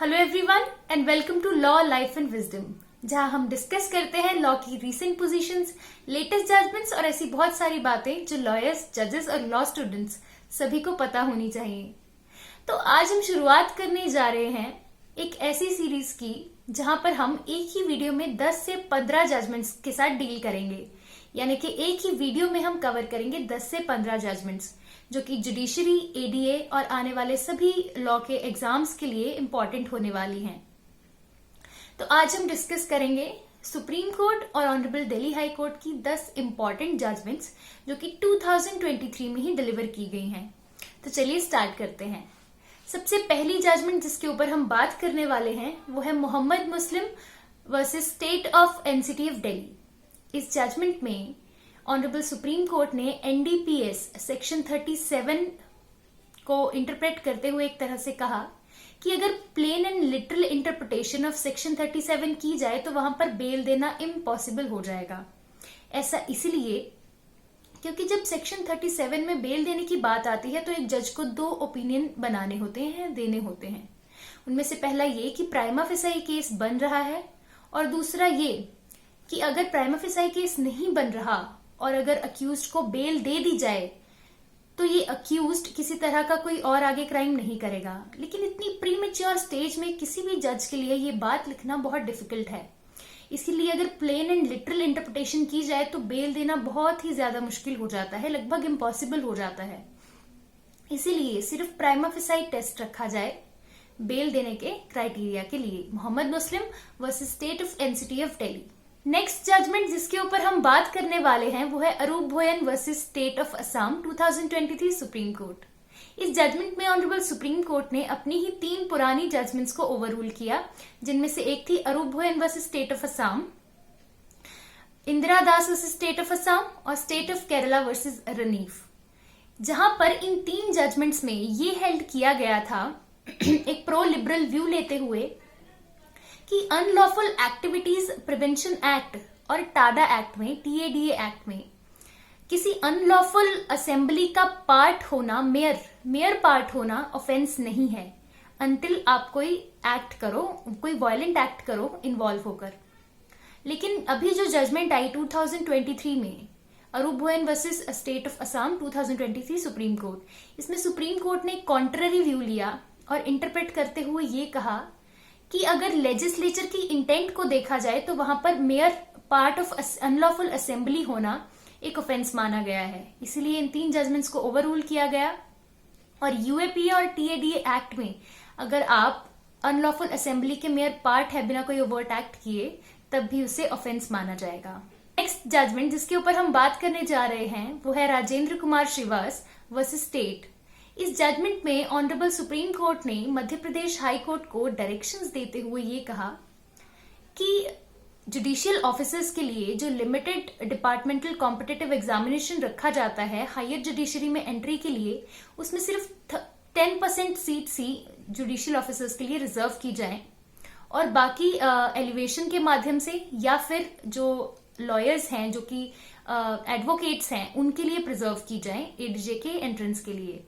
Hello everyone and welcome to law life and wisdom, जहां हम discuss करते हैं लॉ की रीसेंट पोजीशंस, लेटेस्ट जजमेंट्स और ऐसी बहुत सारी बातें जो लॉयर्स, जजेस और लॉ स्टूडेंट्स सभी को पता होनी चाहिए। तो आज हम शुरुआत करने जा रहे हैं एक ऐसी सीरीज की जहां पर हम एक ही वीडियो में 10 से 15 जजमेंट्स के साथ डील करेंगे। यानी कि एक ही वीडियो में हम कवर करेंगे 10 से 15 जजमेंट्स जो कि जुडिशरी, एडीए और आने वाले सभी लॉ के एग्जाम्स के लिए इंपॉर्टेंट होने वाली हैं। तो आज हम डिस्कस करेंगे सुप्रीम कोर्ट और ऑनरेबल दिल्ली हाई कोर्ट की 10 इंपॉर्टेंट जजमेंट्स जो कि 2023 में ही डिलीवर की गई हैं। तो चलिए स्टार्ट करते हैं। सबसे पहली जजमेंट जिसके ऊपर हम बात करने वाले हैं वो है Mohammed Muslim versus state of NCT of Delhi. इस जजमेंट में ऑनरेबल सुप्रीम कोर्ट ने एनडीपीएस सेक्शन 37 को इंटरप्रेट करते हुए एक तरह से कहा कि अगर plain and literal interpretation of section 37 की जाए तो वहां पर बेल देना इम्पॉसिबल हो जाएगा। ऐसा इसलिए क्योंकि जब सेक्शन 37 में बेल देने की बात आती है तो एक जज को 2 ओपिनियन बनाने होते हैं, देने होते हैं। उनमें से पहला ये कि प्राइमा फेसाई केस बन रहा है और दूसरा ये कि अगर प्राइमा फेसाई केस नहीं बन रहा और अगर अक्यूज्ड को बेल दे दी जाए तो ये अक्यूज्ड किसी तरह का कोई और आगे क्राइम नहीं करेगा। लेकिन इतनी प्रीमेच्योर स्टेज में किसी भी जज के लिए ये बात लिखना बहुत डिफिकल्ट है। इसीलिए अगर प्लेन एंड लिटरल इंटरप्रिटेशन की जाए तो बेल देना बहुत ही ज्यादा मुश्किल हो जाता है, लगभग इम्पॉसिबल हो जाता है। इसीलिए सिर्फ प्राइमा फेसाई टेस्ट रखा जाए बेल देने के क्राइटेरिया के लिए। Mohammed Muslim versus state of NCT of Delhi. Next judgment जिसके ऊपर हम बात करने वाले हैं वो है Arup Bhoyan versus state of Assam 2023 supreme court. इस जजमेंट में ऑनरेबल सुप्रीम कोर्ट ने अपनी ही 3 पुरानी जजमेंट्स को ओवररूल किया, जिनमें से एक थी Arup Bhoyan versus state of Assam, Indira Das versus state of Assam और state of Kerala versus Raneef. जहां पर इन 3 जजमेंट्स में ये हेल्ड किया गया था एक प्रो लिबरल व्यू लेते हुए कि अनलॉफुल एक्टिविटीज प्रिवेंशन एक्ट और टाडा एक्ट में, टीएडीए एक्ट में किसी अनलॉफुल असेंबली का पार्ट होना, मेयर पार्ट होना ऑफेंस नहीं है अंटिल आप कोई एक्ट करो, कोई वायलेंट एक्ट करो इन्वॉल्व होकर। लेकिन अभी जो जजमेंट आई 2023 में Arup Bhoyan versus state of Assam 2023 supreme court, इसमें सुप्रीम कोर्ट ने कॉन्ट्ररी व्यू लिया और इंटरप्रेट करते हुए ये कहा कि अगर लेजिस्लेचर की इंटेंट को देखा जाए तो वहां पर mayor part of unlawful assembly होना एक ऑफेंस माना गया है। इसीलिए इन 3 जजमेंट्स को ओवररूल किया गया। और यूएपी और टीएडीए एक्ट में अगर आप अनलॉफुल असेंबली के मेयर पार्ट है बिना कोई ओवर्ट एक्ट किए तब भी उसे ऑफेंस माना जाएगा। नेक्स्ट जजमेंट जिसके ऊपर हम बात करने जा रहे हैं वो है राजेंद्र कुमार श्रीवास वर्सेस स्टेट। इस जजमेंट में ऑनरेबल सुप्रीम कोर्ट ने मध्य प्रदेश हाई कोर्ट को डायरेक्शंस देते हुए ये कहा कि जुडिशियल ऑफिसर्स के लिए जो लिमिटेड डिपार्टमेंटल कॉम्पिटिटिव एग्जामिनेशन रखा जाता है हायर जुडिशरी में एंट्री के लिए, उसमें सिर्फ 10% सीट्स ही जुडिशियल ऑफिसर्स के लिए रिजर्व की जाए और बाकी एलिवेशन के माध्यम से या फिर जो लॉयर्स हैं जो कि एडवोकेट्स हैं उनके लिए प्रिजर्व की जाए एडीजे के एंट्रेंस के लिए।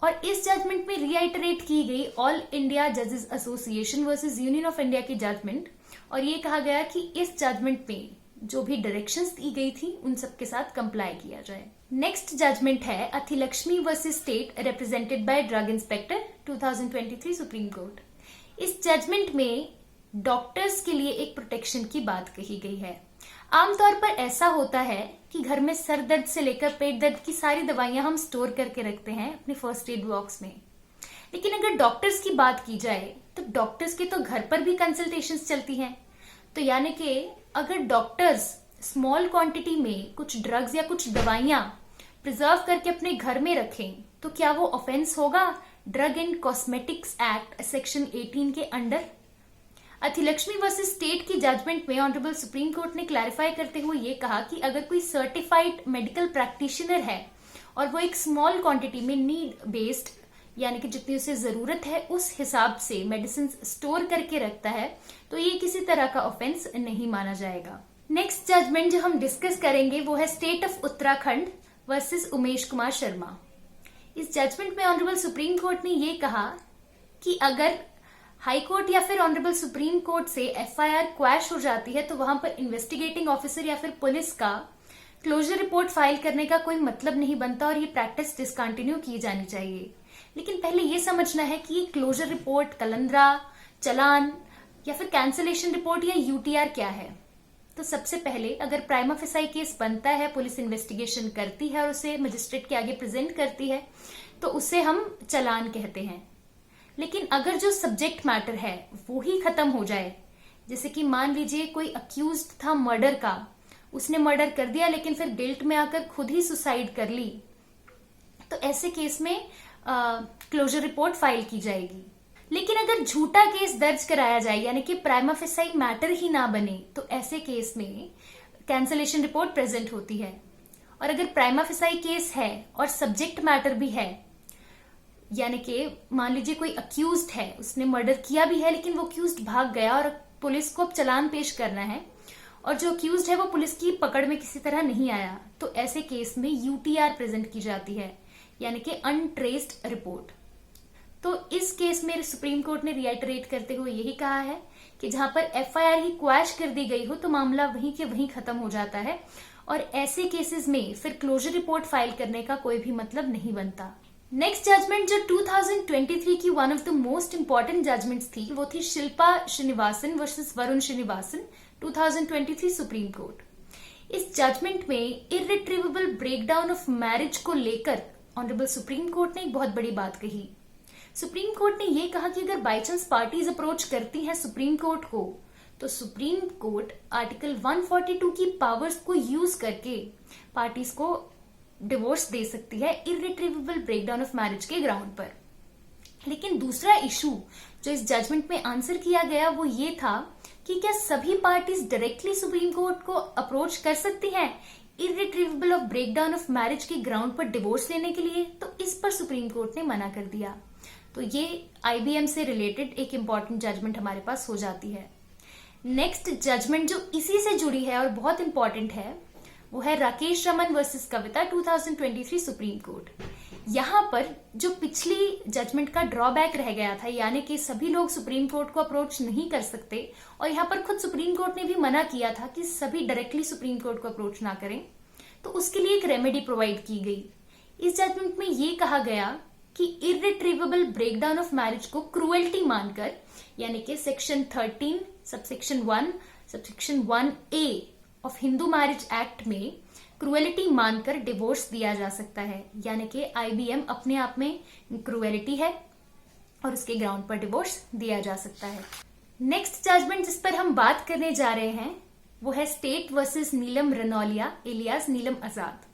और इस जजमेंट में रीआइटरेट की गई ऑल इंडिया जजेस association versus union of India की जजमेंट और ये कहा गया कि इस जजमेंट में जो भी डायरेक्शंस दी गई थी उन सब के साथ कंप्लाई किया जाए। नेक्स्ट जजमेंट है Athilakshmi versus state represented by drug inspector 2023 supreme court. इस जजमेंट में डॉक्टर्स के लिए एक प्रोटेक्शन की बात कही गई है। आमतौर पर ऐसा होता है कि घर में सर दर्द से लेकर पेट दर्द की सारी दवाइयां हम स्टोर करके रखते हैं अपने फर्स्ट एड बॉक्स में। लेकिन अगर डॉक्टर्स की बात की जाए तो डॉक्टर्स की तो घर पर भी कंसल्टेशंस चलती हैं। तो यानी कि अगर डॉक्टर्स स्मॉल क्वांटिटी में कुछ ड्रग्स या कुछ दवाइयां प्रिजर्व करके अपने घर में रखें तो क्या वो ऑफेंस होगा drug and cosmetics act section 18 के अंडर? अथिलक्ष्मी वर्सेस स्टेट की जजमेंट में ऑनरेबल सुप्रीम कोर्ट ने क्लैरिफाई करते हुए ये कहा कि अगर कोई सर्टिफाइड मेडिकल प्रैक्टिशनर है और वो एक स्मॉल क्वांटिटी में नीड बेस्ड यानी कि जितनी उसे जरूरत है उस हिसाब से मेडिसिन स्टोर करके रखता है तो ये किसी तरह का ऑफेंस नहीं माना जाएगा। नेक्स्ट जजमेंट जो हम डिस्कस करेंगे वो है state of Uttarakhand versus Umesh Kumar Sharma. इस जजमेंट में ऑनरेबल सुप्रीम कोर्ट ने ये कहा कि अगर हाई कोर्ट या फिर ऑनरेबल सुप्रीम कोर्ट से एफआईआर क्वैश हो जाती है तो वहां पर इन्वेस्टिगेटिंग ऑफिसर या फिर पुलिस का क्लोजर रिपोर्ट फाइल करने का कोई मतलब नहीं बनता और ये प्रैक्टिस डिसकंटिन्यू की जानी चाहिए। लेकिन पहले ये समझना है कि ये क्लोजर रिपोर्ट, कलंदरा, चालान या फिर कैंसलेशन रिपोर्ट या यूटीआर क्या है। तो सबसे पहले अगर प्राइमा फेसाई केस बनता है, पुलिस इन्वेस्टिगेशन करती है और उसे मजिस्ट्रेट के आगे प्रेजेंट करती है तो उसे हम चालान कहते हैं। लेकिन अगर जो सब्जेक्ट मैटर है वो ही खत्म हो जाए, जैसे कि मान लीजिए कोई अक्यूज्ड था मर्डर का, उसने मर्डर कर दिया लेकिन फिर गिल्ट में आकर खुद ही सुसाइड कर ली, तो ऐसे केस में क्लोजर रिपोर्ट फाइल की जाएगी। लेकिन अगर झूठा केस दर्ज कराया जाए यानी कि प्राइमा फेसाई मैटर ही ना बने तो ऐसे केस में कैंसलेशन रिपोर्ट प्रेजेंट होती है। और अगर प्राइमा फेसाई केस है और सब्जेक्ट मैटर भी है, यानी कि मान लीजिए कोई अक्यूज्ड है, उसने मर्डर किया भी है लेकिन वो अक्यूज्ड भाग गया और पुलिस को अब चालान पेश करना है और जो अक्यूज्ड है वो पुलिस की पकड़ में किसी तरह नहीं आया, तो ऐसे केस में यूटीआर प्रेजेंट की जाती है यानी कि अनट्रेस्ड रिपोर्ट। तो इस केस में सुप्रीम कोर्ट ने रिएटरेट करते हुए यही कहा है कि जहां पर एफआईआर ही क्वैश कर दी गई हो तो मामला वहीं के वहीं खत्म हो जाता है और ऐसे केसेस में फिर क्लोजर रिपोर्ट फाइल करने का कोई भी मतलब नहीं बनता। नेक्स्ट जजमेंट जो 2023 की one of the most important judgments थी वो थी Shilpa Srinivasan versus Varun Srinivasan 2023 supreme court. इस जजमेंट में इर्रिट्रीवेबल ब्रेकडाउन ऑफ मैरिज को लेकर ऑनरेबल सुप्रीम कोर्ट ने एक बहुत बड़ी बात कही। सुप्रीम कोर्ट ने यह कहा कि अगर बाई चांस पार्टीज अप्रोच करती हैं सुप्रीम कोर्ट को तो सुप्रीम कोर्ट आर्टिकल 142 की पावर्स को यूज करके पार्टीज को डिवोर्स दे सकती है इर्रिट्रीवेबल ब्रेकडाउन ऑफ मैरिज के ग्राउंड पर। लेकिन दूसरा इशू जो इस जजमेंट में आंसर किया गया वो ये था कि क्या सभी पार्टीज डायरेक्टली सुप्रीम कोर्ट को अप्रोच कर सकती हैं इर्रिट्रीवेबल ऑफ ब्रेकडाउन ऑफ मैरिज के ग्राउंड पर डिवोर्स लेने के लिए, तो इस पर सुप्रीम कोर्ट ने मना कर दिया। तो ये आईबीएम से रिलेटेड एक इंपॉर्टेंट जजमेंट हमारे पास हो जाती है। नेक्स्ट जजमेंट जो इसी से जुड़ी है और बहुत इंपॉर्टेंट है वो है राकेश रमन वर्सेस कविता 2023 सुप्रीम कोर्ट। यहाँ पर जो पिछली जजमेंट का ड्रॉबैक रह गया था यानी कि सभी लोग सुप्रीम कोर्ट को अप्रोच नहीं कर सकते और यहाँ पर खुद सुप्रीम कोर्ट ने भी मना किया था कि सभी डायरेक्टली सुप्रीम कोर्ट को अप्रोच ना करें, तो उसके लिए एक रेमेडी प्रोवाइड की गई। इस जजमेंट में ये कहा गया कि इर्रिट्रीवेबल ब्रेकडाउन ऑफ मैरिज को क्रूएल्टी मानकर यानी कि section 13 subsection 1 subsection 1A of Hindu marriage act में क्रूएलिटी मानकर डिवोर्स दिया जा सकता है, यानी कि आईबीएम अपने आप में क्रूएलिटी है और उसके ग्राउंड पर डिवोर्स दिया जा सकता है। नेक्स्ट जजमेंट जिस पर हम बात करने जा रहे हैं वो है स्टेट वर्सेस नीलम रनौलिया इलियास नीलम आजाद।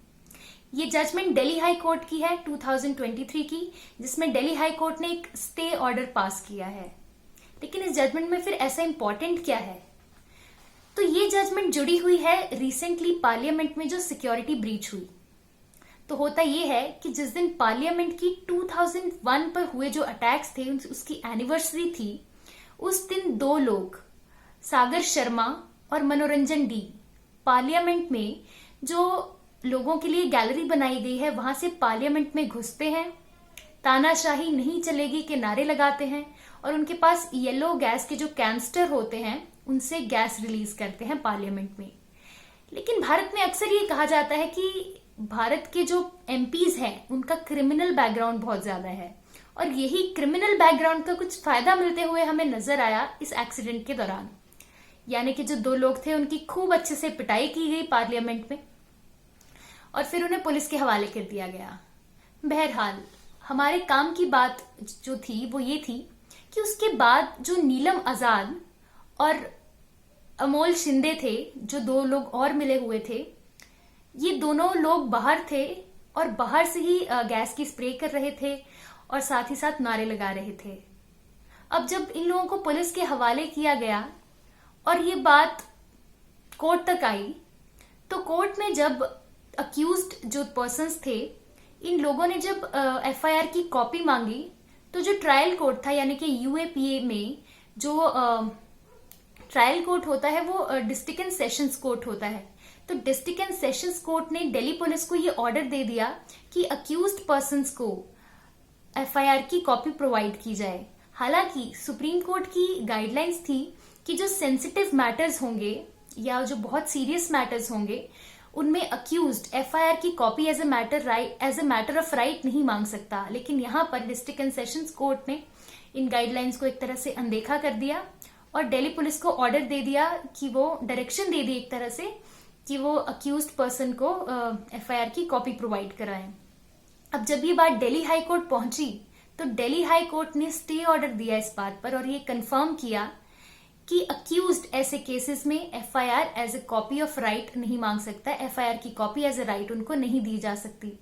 ये जजमेंट दिल्ली हाई कोर्ट की है 2023 की, जिसमें दिल्ली हाई कोर्ट ने एक स्टे ऑर्डर पास किया है। लेकिन इस जजमेंट में फिर ऐसा इंपॉर्टेंट क्या है, तो ये जजमेंट जुड़ी हुई है रिसेंटली पार्लियामेंट में जो सिक्योरिटी ब्रीच हुई। तो होता ये है कि जिस दिन पार्लियामेंट की 2001 पर हुए जो अटैक्स थे उसकी एनिवर्सरी थी, उस दिन दो लोग सागर शर्मा और मनोरंजन डी पार्लियामेंट में जो लोगों के लिए गैलरी बनाई गई है वहां से पार्लियामेंट में घुसते हैं, तानाशाही नहीं चलेगी के नारे लगाते हैं और उनके पास येलो गैस के जो कैंस्टर होते हैं उनसे गैस रिलीज करते हैं पार्लियामेंट में। लेकिन भारत में अक्सर ये कहा जाता है कि भारत के जो एमपीज हैं उनका क्रिमिनल बैकग्राउंड बहुत ज्यादा है और यही क्रिमिनल बैकग्राउंड का कुछ फायदा मिलते हुए हमें नजर आया इस एक्सीडेंट के दौरान। यानी कि जो दो लोग थे उनकी खूब अच्छे से पिटाई की गई पार्लियामेंट में और फिर उन्हें पुलिस के हवाले कर दिया गया। बहरहाल हमारे काम की बात जो थी वो ये थी कि उसके बाद जो नीलम आजाद और अमोल शिंदे थे, जो दो लोग और मिले हुए थे, ये दोनों लोग बाहर थे और बाहर से ही गैस की स्प्रे कर रहे थे और साथ ही साथ नारे लगा रहे थे। अब जब इन लोगों को पुलिस के हवाले किया गया और ये बात कोर्ट तक आई, तो कोर्ट में जब अक्यूज्ड जो पर्सन्स थे, इन लोगों ने जब एफआईआर की कॉपी मांगी तो जो ट्रायल कोर्ट था यानी कि यूएपीए में जो ट्रायल कोर्ट होता है वो डिस्ट्रिक्ट एंड सेशंस कोर्ट होता है। तो डिस्ट्रिक्ट एंड सेशंस कोर्ट ने दिल्ली पुलिस को ये ऑर्डर दे दिया कि अक्यूज्ड पर्सन्स को एफआईआर की कॉपी प्रोवाइड की जाए। हालांकि सुप्रीम कोर्ट की गाइडलाइंस थी कि जो सेंसिटिव मैटर्स होंगे या जो बहुत सीरियस मैटर्स होंगे उनमें अक्यूज्ड एफआईआर की copy as a matter of right नहीं मांग सकता। लेकिन यहाँ पर डिस्ट्रिक्ट एंड सेशंस कोर्ट ने इन गाइडलाइंस को एक तरह से अनदेखा कर दिया और दिल्ली पुलिस को ऑर्डर दे दिया कि वो डायरेक्शन दे दी एक तरह से कि वो अक्यूज्ड पर्सन को एफआईआर की कॉपी प्रोवाइड कराएं। अब जब ये बात दिल्ली हाई कोर्ट पहुंची तो दिल्ली हाई कोर्ट ने स्टे ऑर्डर दिया इस बात पर और ये कंफर्म किया कि अक्यूज्ड ऐसे केसेस में FIR as a copy of right नहीं मांग सकता। एफआईआर की कॉपी एज ए राइट उनको नहीं दी जा सकती।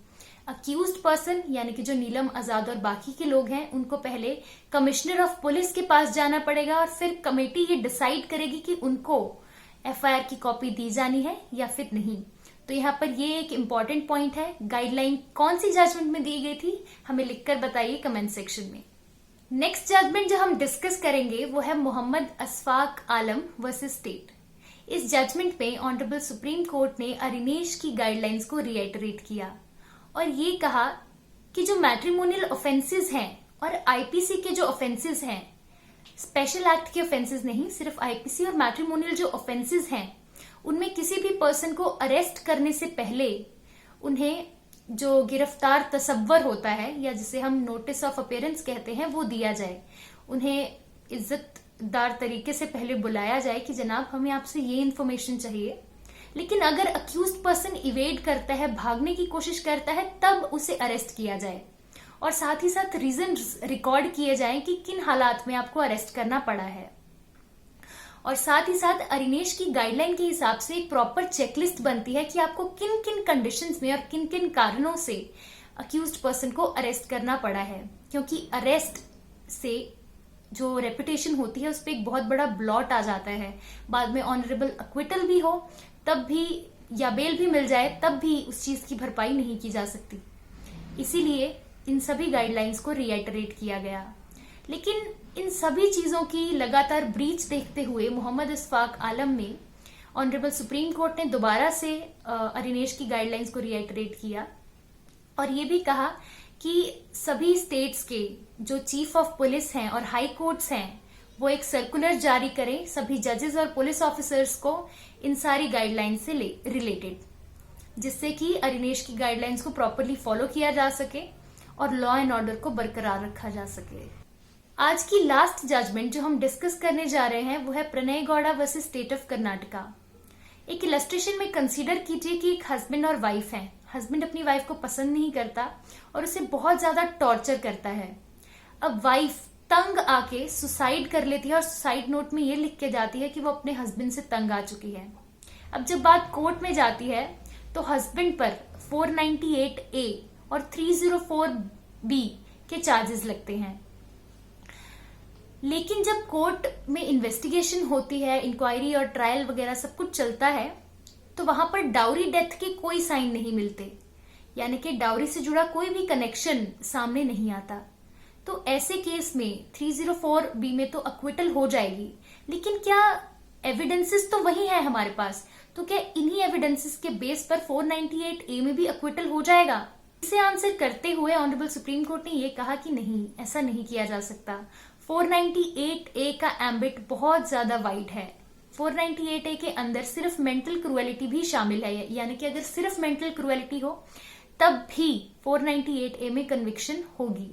अक्यूज्ड पर्सन यानी कि जो नीलम आजाद और बाकी के लोग हैं उनको पहले कमिश्नर ऑफ पुलिस के पास जाना पड़ेगा और फिर कमेटी ये डिसाइड करेगी कि उनको एफआईआर की कॉपी दी जानी है या फिर नहीं। तो यहाँ पर ये एक इम्पॉर्टेंट पॉइंट है। गाइडलाइन कौन सी जजमेंट में दी गई थी हमें लिखकर बताइए कमेंट सेक्शन में। नेक्स्ट जजमेंट जो हम डिस्कस करेंगे वो है मोहम्मद अशफाक आलम वर्सेस स्टेट। इस जजमेंट में ऑनरेबल सुप्रीम कोर्ट ने अरिनेश की गाइडलाइंस को रिएटरेट किया और ये कहा कि जो मैट्रिमोनियल ऑफेंसेस हैं और आईपीसी के जो ऑफेंसेस हैं, स्पेशल एक्ट के ऑफेंसेस नहीं, सिर्फ आईपीसी और मैट्रिमोनियल जो ऑफेंसेस हैं उनमें किसी भी पर्सन को अरेस्ट करने से पहले उन्हें जो गिरफ्तार तसव्वुर होता है या जिसे हम नोटिस ऑफ अपीयरेंस कहते हैं वो दिया जाए। उन्हें इज्जतदार तरीके से पहले बुलाया जाए कि जनाब हमें आपसे ये इन्फॉर्मेशन चाहिए। लेकिन अगर अक्यूज्ड पर्सन इवेड करता है, भागने की कोशिश करता है, तब उसे अरेस्ट किया जाए और साथ ही साथ रीजन रिकॉर्ड किए जाएं कि किन हालात में आपको अरेस्ट करना पड़ा है। और साथ ही साथ अरिनेश की गाइडलाइन के हिसाब से एक प्रॉपर चेकलिस्ट बनती है कि आपको किन किन कंडीशंस में और किन किन कारणों से अक्यूज्ड पर्सन को अरेस्ट करना पड़ा है, क्योंकि अरेस्ट से जो रेपुटेशन होती है उस पर एक बहुत बड़ा ब्लॉट आ जाता है। बाद में ऑनरेबल अक्विटल भी हो तब भी या बेल भी मिल जाए तब भी उस चीज की भरपाई नहीं की जा सकती। इसीलिए इन सभी गाइडलाइंस को रिएटरेट किया गया। लेकिन इन सभी चीजों की लगातार ब्रीच देखते हुए मोहम्मद अशफाक आलम में ऑनरेबल सुप्रीम कोर्ट ने दोबारा से अरिनेश की गाइडलाइंस को रिएटरेट किया और ये भी कहा कि सभी स्टेट्स के जो चीफ ऑफ पुलिस हैं और हाई कोर्ट्स हैं वो एक सर्कुलर जारी करें सभी जजेस और पुलिस ऑफिसर्स को इन सारी गाइडलाइंस से रिलेटेड, जिससे कि अरिनेश की गाइडलाइंस को प्रॉपरली फॉलो किया जा सके और लॉ एंड ऑर्डर को बरकरार रखा जा सके। आज की लास्ट जजमेंट जो हम डिस्कस करने जा रहे हैं वो है Pranay Gowda versus state of Karnataka. एक इलस्ट्रेशन में कंसीडर कीजिए कि एक हस्बैंड और वाइफ हैं। हस्बैंड अपनी वाइफ को पसंद नहीं करता और उसे बहुत ज्यादा टॉर्चर करता है। अब वाइफ तंग आके सुसाइड कर लेती है और सुसाइड नोट में ये लिख के जाती है कि वो अपने हस्बैंड से तंग आ चुकी है। अब जब बात कोर्ट में जाती है तो हस्बैंड पर 498A और 304B के चार्जेस लगते हैं। लेकिन जब कोर्ट में इन्वेस्टिगेशन होती है, इंक्वायरी और ट्रायल वगैरह सब कुछ चलता है, तो वहां पर डाउरी डेथ के कोई साइन नहीं मिलते, यानी कि डाउरी से जुड़ा कोई भी कनेक्शन सामने नहीं आता। तो ऐसे केस में 304B में तो अक्विटल हो जाएगी, लेकिन क्या एविडेंसेस तो वही है हमारे पास, तो क्या इन्हीं एविडेंसेस के बेस पर 498A में भी अक्विटल हो जाएगा? इसे आंसर करते हुए ऑनरेबल सुप्रीम कोर्ट ने यह कहा कि नहीं, ऐसा नहीं किया जा सकता। 498A का एम्बिट बहुत ज्यादा वाइड है। 498A के अंदर सिर्फ मेंटल क्रुएलिटी भी शामिल है, यानी कि अगर सिर्फ मेंटल क्रुएलिटी हो तब भी 498A में कन्विक्शन होगी।